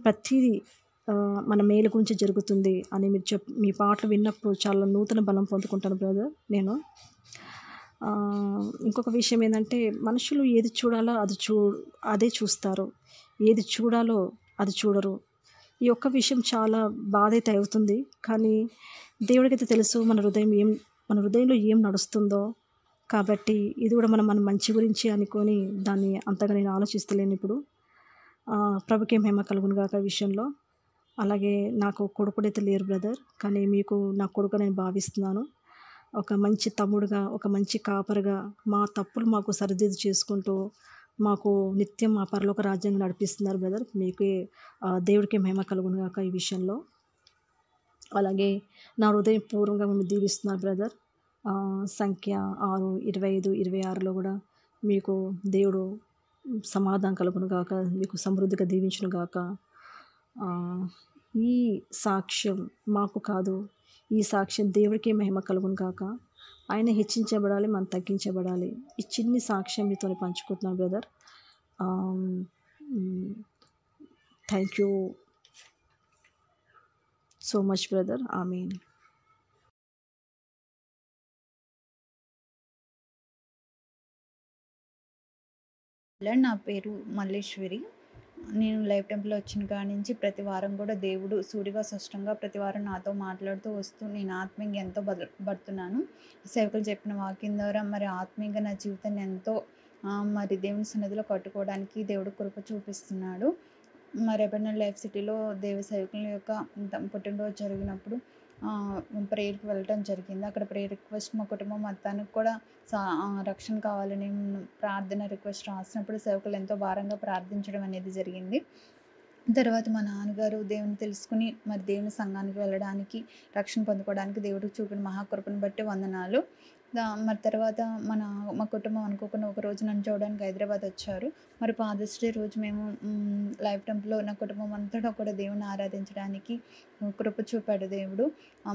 I: ప్రతిదీ మన మేలు గురించి జరుగుతుంది అని మీరు మీ పాటలు విన్నప్పుడు చాలా నూతన బలం పొందుకుంటాను బ్రదర్ నేను. ఇంకొక విషయం ఏంటంటే, మనుషులు ఏది చూడాలో అదే చూస్తారు, ఏది చూడాలో అది చూడరు. ఈ ఒక్క విషయం చాలా బాధ అయితే అవుతుంది. కానీ దేవుడికైతే తెలుసు మన హృదయంలో ఏం నడుస్తుందో. కాబట్టి ఇది కూడా మన మంచి గురించి అనుకొని దాన్ని అంతగా నేను ఆలోచిస్తలేను ఇప్పుడు. ప్రభుకే మహిమ కలుగును గాక ఈ విషయంలో. అలాగే నాకు కొడుకుడైతే లేరు బ్రదర్, కానీ మీకు నా కొడుకు నేను భావిస్తున్నాను. ఒక మంచి తమ్ముడుగా, ఒక మంచి కాపరిగా మా తప్పులు మాకు సరిదిద్దు చేసుకుంటూ మాకు నిత్యం మా పరలోక రాజ్యాన్ని నడిపిస్తున్నారు బ్రదర్. మీకే దేవుడికి మహిమ కలుగును గాక ఈ విషయంలో. అలాగే నా హృదయపూర్వకంగా మేము దీవిస్తున్నారు బ్రదర్. సంఖ్య 6, 25, 26లో కూడా మీకు దేవుడు సమాధానం కలుగును గాక, మీకు సమృద్ధిగా దీవించును గాక. ఈ సాక్ష్యం మాకు కాదు, ఈ సాక్ష్యం దేవుడికి మహిమ కలుగును గాక. ఆయన హెచ్చించబడాలి, మనం తగ్గించబడాలి. ఈ చిన్ని సాక్ష్యం మీతో పంచుకుంటున్నాను brother. Thank you so much brother. Amen.
J: నా పేరు మల్లేశ్వరి. నేను లైఫ్ టెంపుల్లో వచ్చిన కాడి నుంచి ప్రతి వారం కూడా దేవుడు సూటిగా స్పష్టంగా ప్రతి వారం నాతో మాట్లాడుతూ వస్తూ నేను ఆత్మీయంగా ఎంతో బలపడుతున్నాను. సేవకులు చెప్పిన వాక్యం ద్వారా మరి ఆత్మీయంగా నా జీవితాన్ని ఎంతో మరి దేవుని సన్నిధిలో కట్టుకోవడానికి దేవుడు కృప చూపిస్తున్నాడు. మరి ఎబెనెల్ లైఫ్ సిటీలో దేవ సేవకుల యొక్క పుట్టినరోజు జరిగినప్పుడు ప్రేయర్కి వెళ్ళటం జరిగింది. అక్కడ ప్రేయర్ రిక్వెస్ట్ మా కుటుంబం మొత్తానికి కూడా రక్షణ కావాలని ప్రార్థన రిక్వెస్ట్ రాసినప్పుడు సేవకులు ఎంతో భారంగా ప్రార్థించడం అనేది జరిగింది. తర్వాత మా నాన్నగారు దేవుని తెలుసుకుని మరి దేవుని సంఘానికి వెళ్ళడానికి, రక్షణ పొందుకోవడానికి దేవుడికి చూపిన మహాకృపను బట్టి వందనాలు. మరి తర్వాత మా కుటుంబం అనుకోకుండా ఒక రోజు నన్ను చూడడానికి హైదరాబాద్ వచ్చారు. మరి ఫాదర్స్ డే రోజు మేము లైఫ్ టెంపుల్లో నా కుటుంబం అంతటా కూడా దేవుని ఆరాధించడానికి కృప చూపాడు దేవుడు.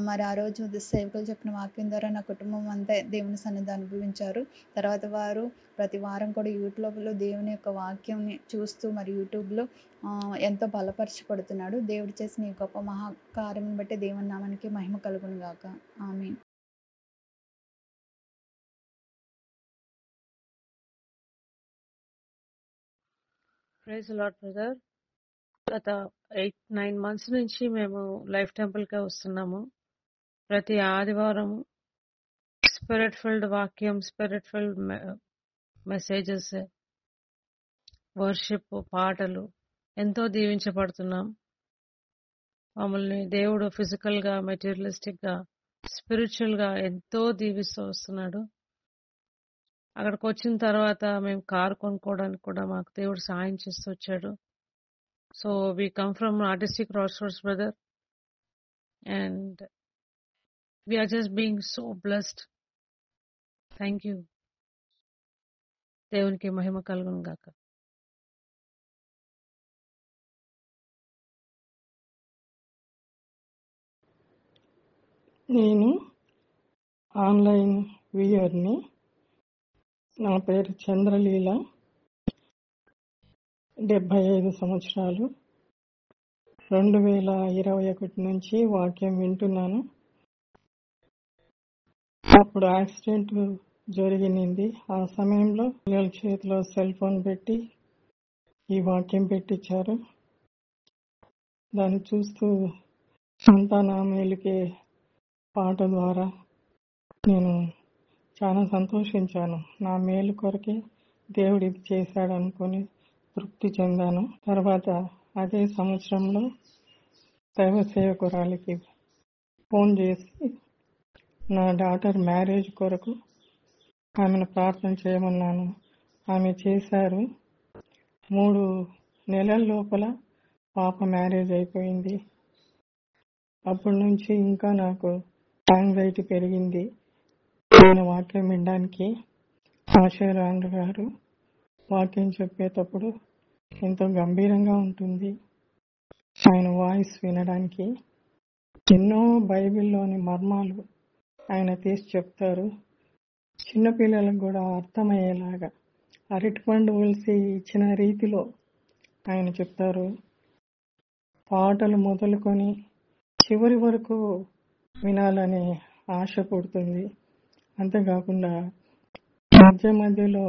J: మరి ఆ రోజు సేవకులు చెప్పిన వాక్యం ద్వారా నా కుటుంబం అంతా దేవుని సన్నిధి అనుభవించారు. తర్వాత వారు ప్రతి వారం కూడా యూట్యూబ్లో దేవుని యొక్క వాక్యంని చూస్తూ మరి యూట్యూబ్లో ఎంతో బలపరచబడుతున్నాడు. దేవుడు చేసిన ఈ గొప్ప మహాకార్యం బట్టి దేవుని నామానికి మహిమ కలుగును గాక. ఆమేన్.
K: Praise Lord brother. గత 8-9 months నుంచి మేము లైఫ్ టెంపుల్కే వస్తున్నాము. ప్రతి ఆదివారం స్పిరిట్ ఫిల్డ్ వాక్యం, స్పిరిట్ ఫిల్డ్ మెసేజెస్, వర్షిప్, పాటలు ఎంతో దీవించబడుతున్నాం. మమ్మల్ని దేవుడు ఫిజికల్గా, మెటీరియలిస్టిక్గా, స్పిరిచువల్గా ఎంతో దీవిస్తూ వస్తున్నాడు. అక్కడికి వచ్చిన తర్వాత మేము కారు కొనుక్కోవడానికి కూడా మాకు దేవుడు సహాయం చేస్తూ వచ్చాడు. So we come from artistic crossroads brother, and we are just being so blessed. Thank you. దేవునికి మహిమ కలుగును గాక.
L: నేను ఆన్లైన్ వ్యూయర్ని. నా పేరు చంద్రలీల. 75 సంవత్సరాలు. 2021 నుంచి వాక్యం వింటున్నాను. అప్పుడు యాక్సిడెంట్ జరిగింది. ఆ సమయంలో పిల్లల చేతిలో సెల్ ఫోన్ పెట్టి ఈ వాక్యం పెట్టించారు. దాన్ని చూస్తూ సంతాన మేలుకే పాట ద్వారా నేను చాలా సంతోషించాను. నా మేలు కొరకే దేవుడు ఇది చేశాడు అనుకుని తృప్తి చెందాను. తర్వాత అదే సంవత్సరంలో దైవ సేవకురాలికి ఫోన్ చేసి నా డాటర్ మ్యారేజ్ కొరకు ఆమెను ప్రార్థన చేయమన్నాను. ఆమె చేశారు. 3 నెలల లోపల పాప మ్యారేజ్ అయిపోయింది. అప్పటి నుంచి ఇంకా నాకు యాంగ్జైటీ పెరిగింది. ఆయన వాక్యం వినడానికి. ఆశీర్వాద గారు వాక్యం చెప్పేటప్పుడు ఎంతో గంభీరంగా ఉంటుంది. ఆయన వాయిస్ వినడానికి ఎన్నో బైబిల్లోని మర్మాలు ఆయన తీసి చెప్తారు. చిన్నపిల్లలకు కూడా అర్థమయ్యేలాగా అరటిపండు ఒలిసి ఇచ్చిన రీతిలో ఆయన చెప్తారు. పాటలు మొదలుకొని చివరి వరకు వినాలనే ఆశ పుడుతుంది. అంతేకాకుండా మధ్యలో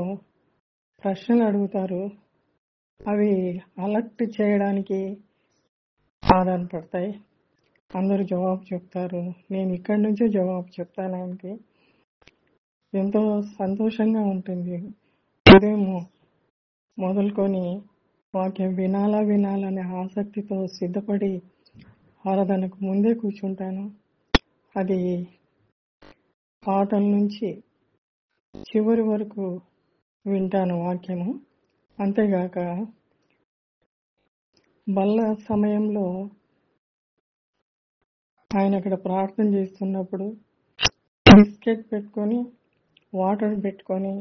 L: ప్రశ్నలు అడుగుతారు. అవి అలర్ట్ చేయడానికి ఆధారపడతాయి. అందరూ జవాబు చెప్తారు. నేను ఇక్కడి నుంచే జవాబు చెప్తాను. ఆయనకి ఎంతో సంతోషంగా ఉంటుంది. ఉదయం మొదలుకొని వాక్యం వినాలనే ఆసక్తితో సిద్ధపడి ఆరాధనకు ముందే కూర్చుంటాను. అది పాటల నుంచి చివరి వరకు వింటాను వాక్యము. అంతేగాక బల్ల సమయంలో ఆయన అక్కడ ప్రార్థన చేస్తున్నప్పుడు బిస్కెట్ పెట్టుకొని వాటర్ పెట్టుకొని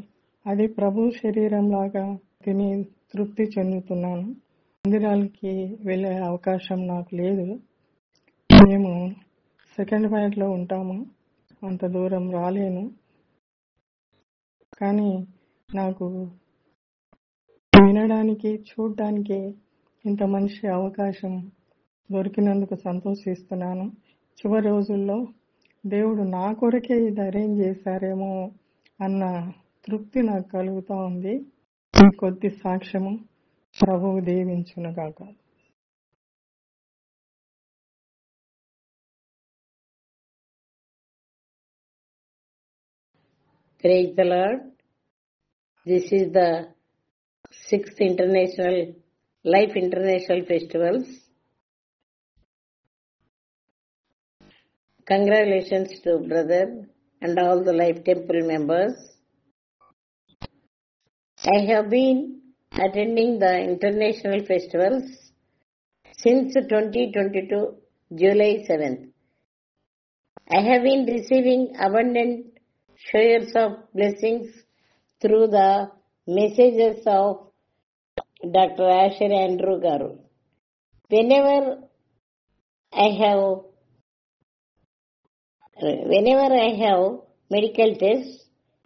L: అది ప్రభు శరీరం లాగా తిని తృప్తి చెందుతున్నాను. మందిరాలకి వెళ్ళే అవకాశం నాకు లేదు. మేము సెకండ్ ఫ్లైట్లో ఉంటాము. అంత దూరం రాలేను. కానీ నాకు వినడానికి చూడడానికి ఇంత మంచి అవకాశం దొరికినందుకు సంతోషిస్తున్నాను. చివరి రోజుల్లో దేవుడు నా కొరకే ఇది అరేంజ్ చేశారేమో అన్న తృప్తి నాకు కలుగుతూ ఉంది. ఈ కొద్ది సాక్ష్యము ప్రభువు దీవించునుగాక.
M: Praise the Lord. This is the 6th Life International Festivals. Congratulations to brother and all the Life Temple members. I have been attending the international festivals since 2022 July 7th. I have been receiving abundant showers of blessings through the messages of Dr. Asher Andrew Garu. Whenever I have medical tests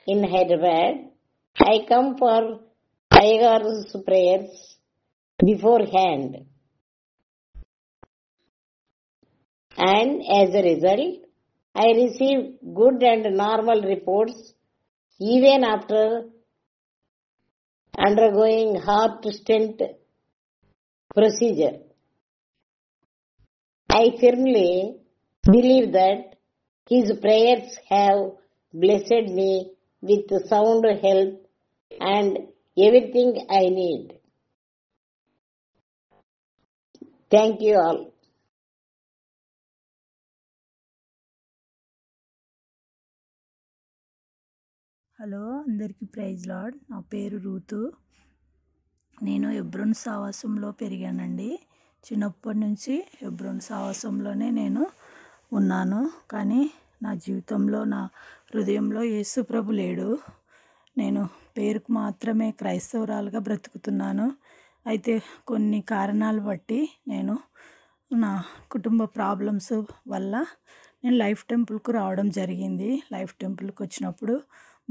M: in Hyderabad, I come for Ayagar's prayers beforehand. And as a result, I receive good and normal reports even after undergoing heart stent procedure. I firmly believe that his prayers have blessed me with sound health and everything I need. Thank you all.
N: Hello, అందరికీ praise lord. నా పేరు Ruth. నేను హెబ్రోన్ సావాసంలో పెరిగానండి. చిన్నప్పటి నుంచి హెబ్రోన్ సావాసంలోనే నేను ఉన్నాను. కానీ నా జీవితంలో, నా హృదయంలో యేసు ప్రభు లేడు. నేను పేరుకు మాత్రమే క్రైస్తవురాలుగా బ్రతుకుతున్నాను. అయితే కొన్ని కారణాలు బట్టి నేను నా కుటుంబ ప్రాబ్లమ్స్ వల్ల నేను లైఫ్ టెంపుల్కు రావడం జరిగింది. లైఫ్ టెంపుల్కి వచ్చినప్పుడు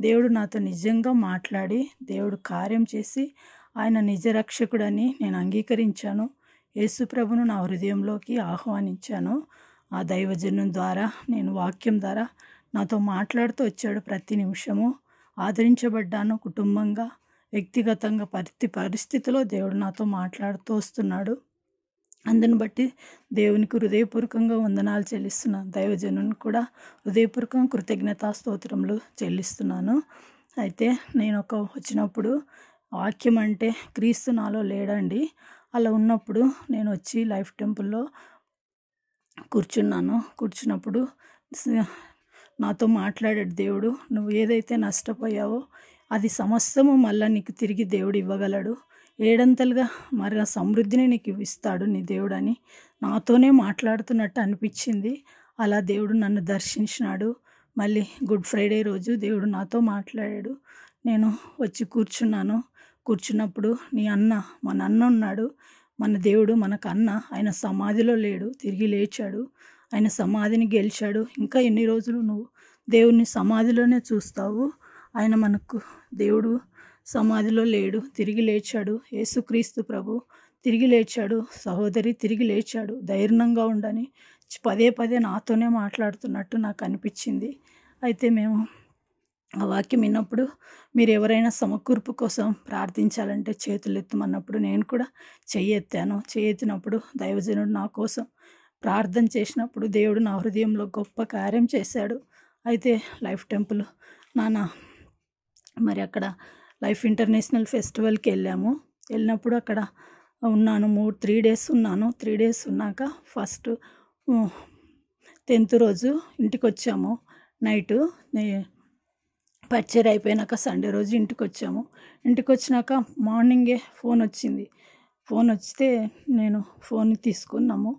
N: దేవుడు నాతో నిజంగా మాట్లాడి దేవుడు కార్యం చేసి ఆయన నిజ రక్షకుడని నేను అంగీకరించాను. యేసు ప్రభును నా హృదయంలోకి ఆహ్వానించాను. ఆ దైవజనం ద్వారా, నేను వాక్యం ద్వారా నాతో మాట్లాడుతూ వచ్చాడు. ప్రతి నిమిషము ఆదరించబడ్డాను. కుటుంబంగా, వ్యక్తిగతంగా, ప్రతి పరిస్థితిలో దేవుడు నాతో మాట్లాడుతూ వస్తున్నాడు. అందుని బట్టి దేవునికి హృదయపూర్వకంగా వందనాలు చెల్లిస్తున్నాను. దైవజనునికి కూడా హృదయపూర్వకంగా కృతజ్ఞతా స్తోత్రములు చెల్లిస్తున్నాను. అయితే నేను వచ్చినప్పుడు వాక్యం అంటే క్రీస్తు నాలో లేడండి. అలా ఉన్నప్పుడు నేను వచ్చి లైఫ్ టెంపుల్లో కూర్చున్నప్పుడు నాతో మాట్లాడాడు దేవుడు. నువ్వు ఏదైతే నష్టపోయావో అది సమస్తము మళ్ళీ నీకు తిరిగి దేవుడు ఇవ్వగలడు. ఏడంతలుగా మరి ఆ సమృద్ధిని నీకు ఇస్తాడు నీ దేవుడు అని నాతోనే మాట్లాడుతున్నట్టు అనిపించింది. అలా దేవుడు నన్ను దర్శించినాడు. మళ్ళీ గుడ్ ఫ్రైడే రోజు దేవుడు నాతో మాట్లాడాడు. నేను వచ్చి కూర్చున్నప్పుడు మన అన్న ఉన్నాడు. మన దేవుడు మనకు అన్న. ఆయన సమాధిలో లేడు, తిరిగి లేచాడు. ఆయన సమాధిని గెలిచాడు. ఇంకా ఎన్ని రోజులు నువ్వు దేవుని సమాధిలోనే చూస్తావు? ఆయన మనకు దేవుడు సమాధిలో లేడు, తిరిగి లేచాడు. యేసుక్రీస్తు ప్రభు తిరిగి లేచాడు. సహోదరి తిరిగి లేచాడు. ధైర్యంగా ఉండని పదే పదే నాతోనే మాట్లాడుతున్నట్టు నాకు అనిపించింది. అయితే మేము ఆ వాక్యం విన్నప్పుడు మీరు ఎవరైనా సమకూర్పు కోసం ప్రార్థించాలంటే చేతులు ఎత్తమన్నప్పుడు నేను కూడా చెయ్యెత్తాను. చెయ్యెత్తినప్పుడు దైవజనుడు నా కోసం ప్రార్థన చేసినప్పుడు దేవుడు నా హృదయంలో గొప్ప కార్యం చేశాడు. అయితే లైఫ్ టెంపుల్ మరి అక్కడ లైఫ్ ఇంటర్నేషనల్ ఫెస్టివల్కి వెళ్ళినప్పుడు అక్కడ ఉన్నాను. 3 డేస్ ఉన్నాను. 3 డేస్ ఉన్నాక ఫస్ట్ 10th రోజు ఇంటికి వచ్చాము. నైటు పరిచయం అయిపోయినాక సండే రోజు ఇంటికి వచ్చినాక మార్నింగే ఫోన్ వచ్చింది. ఫోన్ వస్తే నేను ఫోన్ తీసుకున్నాము.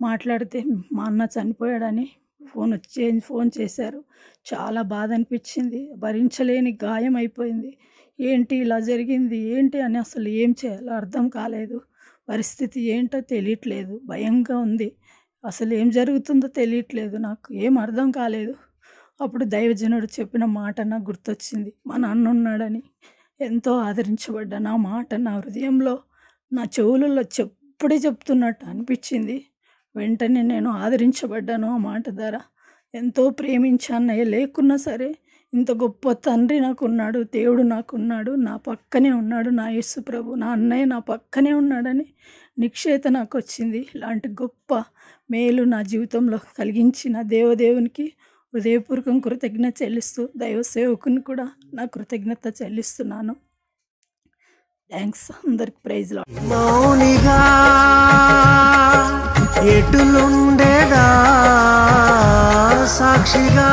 N: మాట్లాడితే మా అన్న చనిపోయాడని ఫోన్ చేశారు. చాలా బాధ అనిపించింది. భరించలేని గాయం అయిపోయింది. ఏంటి ఇలా జరిగింది ఏంటి అని అసలు ఏం చేయాలో అర్థం కాలేదు. పరిస్థితి ఏంటో తెలియట్లేదు. భయంగా ఉంది. అసలు ఏం జరుగుతుందో తెలియట్లేదు. నాకు ఏం అర్థం కాలేదు. అప్పుడు దైవజనుడు చెప్పిన మాట నాకు గుర్తొచ్చింది. మా నాన్న ఉన్నాడని. ఎంతో ఆదరించబడ్డాను. ఆ మాట నా హృదయంలో, నా చెవులలో చెప్పుడే చెప్తున్నట్టు అనిపించింది. వెంటనే నేను ఆదరించబడ్డాను ఆ మాట ద్వారా. ఎంతో ప్రేమించాను. లేకున్నా సరే ఇంత గొప్ప తండ్రి నాకున్నాడు, దేవుడు నాకున్నాడు, నా పక్కనే ఉన్నాడు, నా యేసు ప్రభు, నా అన్నయ్య నా పక్కనే ఉన్నాడని నిశ్చయత నాకు వచ్చింది. ఇలాంటి గొప్ప మేలు నా జీవితంలో కలిగించిన దేవదేవునికి హృదయపూర్వకం కృతజ్ఞత చెల్లిస్తూ దైవ సేవకుని కూడా నా కృతజ్ఞత చెల్లిస్తున్నాను. థ్యాంక్స్. అందరికి ప్రైజ్ లార్డ్.
A: మౌనిగా ఎటులుండేదా సాక్షిగా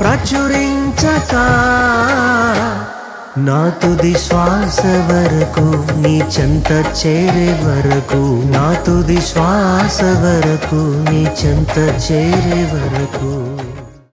A: ప్రచురించక నా తుది శ్వాస వరకు నీ చెంత చేరే వరకు, నా తుది శ్వాస వరకు నీ చెంత చేరే వరకు.